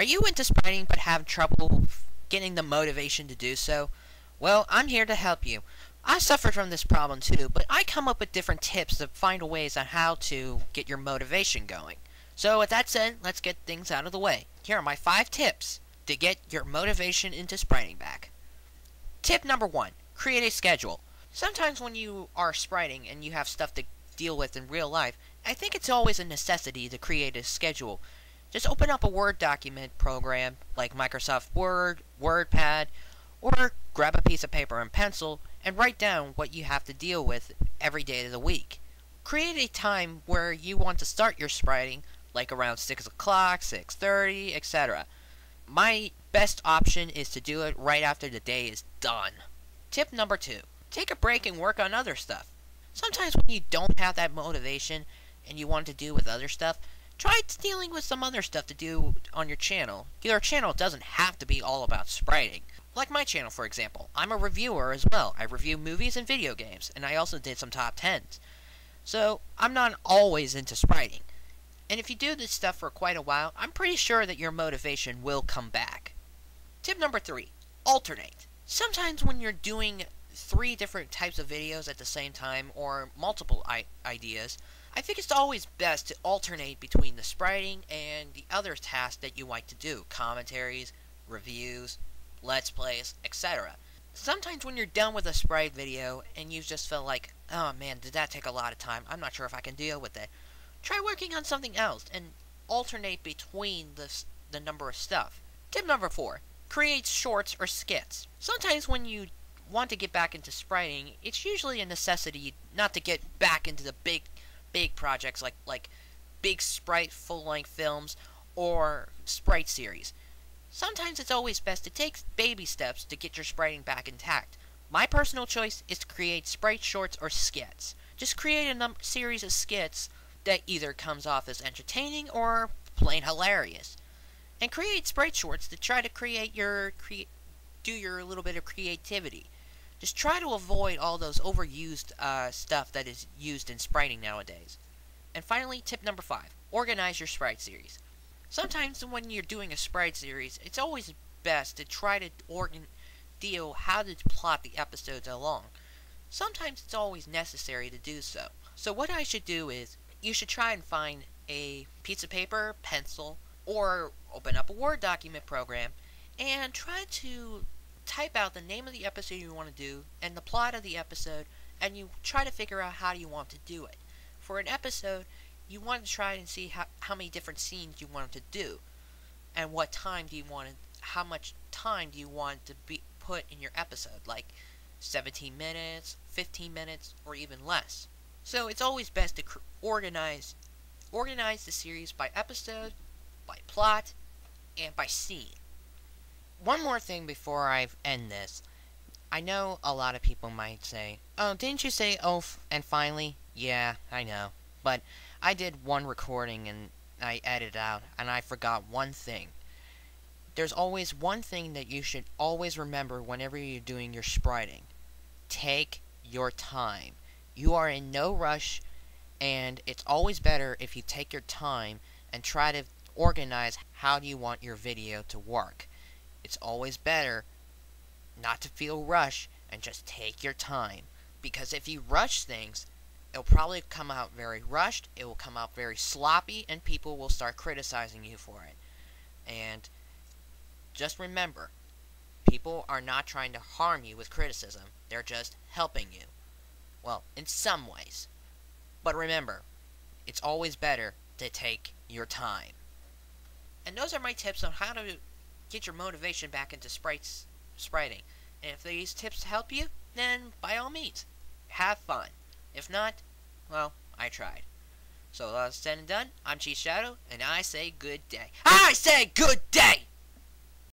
Are you into spriting but have trouble getting the motivation to do so? Well, I'm here to help you. I suffer from this problem too, but I come up with different tips to find ways on how to get your motivation going. So with that said, let's get things out of the way. Here are my 5 tips to get your motivation into spriting back. Tip number 1. Create a schedule. Sometimes when you are spriting and you have stuff to deal with in real life, I think it's always a necessity to create a schedule. Just open up a Word document program like Microsoft Word, WordPad, or grab a piece of paper and pencil and write down what you have to deal with every day of the week. Create a time where you want to start your spriting, like around 6 o'clock, 6:30, etc. My best option is to do it right after the day is done. Tip number 2. Take a break and work on other stuff. Sometimes when you don't have that motivation and you want to do with other stuff, try dealing with some other stuff to do on your channel. Your channel doesn't have to be all about spriting. Like my channel, for example. I'm a reviewer as well. I review movies and video games, and I also did some top 10s. So, I'm not always into spriting. And if you do this stuff for quite a while, I'm pretty sure that your motivation will come back. Tip number 3. Alternate. Sometimes when you're doing 3 different types of videos at the same time, or multiple ideas, I think it's always best to alternate between the spriting and the other tasks that you like to do. Commentaries, reviews, let's plays, etc. Sometimes when you're done with a sprite video and you just feel like, oh man, did that take a lot of time, I'm not sure if I can deal with it, try working on something else and alternate between the number of stuff. Tip number 4. Create shorts or skits. Sometimes when you want to get back into spriting, it's usually a necessity not to get back into the big projects like big sprite full-length films or sprite series. Sometimes it's always best to take baby steps to get your spriting back intact. My personal choice is to create sprite shorts or skits. Just create a series of skits that either comes off as entertaining or plain hilarious. And create sprite shorts to try to create do your little bit of creativity. Just try to avoid all those overused stuff that is used in spriting nowadays. And finally, tip number 5. Organize your sprite series. Sometimes when you're doing a sprite series, it's always best to try to deal how to plot the episodes along. Sometimes it's always necessary to do so. So what I should do is, you should try and find a piece of paper, pencil, or open up a Word document program, and try to type out the name of the episode you want to do, and the plot of the episode, and you try to figure out how you want to do it. For an episode, you want to try and see how many different scenes you want to do, and how much time do you want to be put in your episode, like 17 minutes, 15 minutes, or even less. So it's always best to organize the series by episode, by plot, and by scene. One more thing before I end this. I know a lot of people might say, oh, didn't you say and finally? Yeah, I know. But I did one recording and I edited out, and I forgot one thing. There's always one thing that you should always remember whenever you're doing your spriting. Take your time. You are in no rush, and it's always better if you take your time and try to organize how do you want your video to work. It's always better not to feel rushed and just take your time. Because if you rush things, it'll probably come out very rushed, it will come out very sloppy, and people will start criticizing you for it. And just remember, people are not trying to harm you with criticism, they're just helping you. Well, in some ways. But remember, it's always better to take your time. And those are my tips on how to get your motivation back into spriting. And if these tips help you, then by all means, have fun. If not, well, I tried. So all said and done, I'm Chief Shadow, and I say good day. I say good day!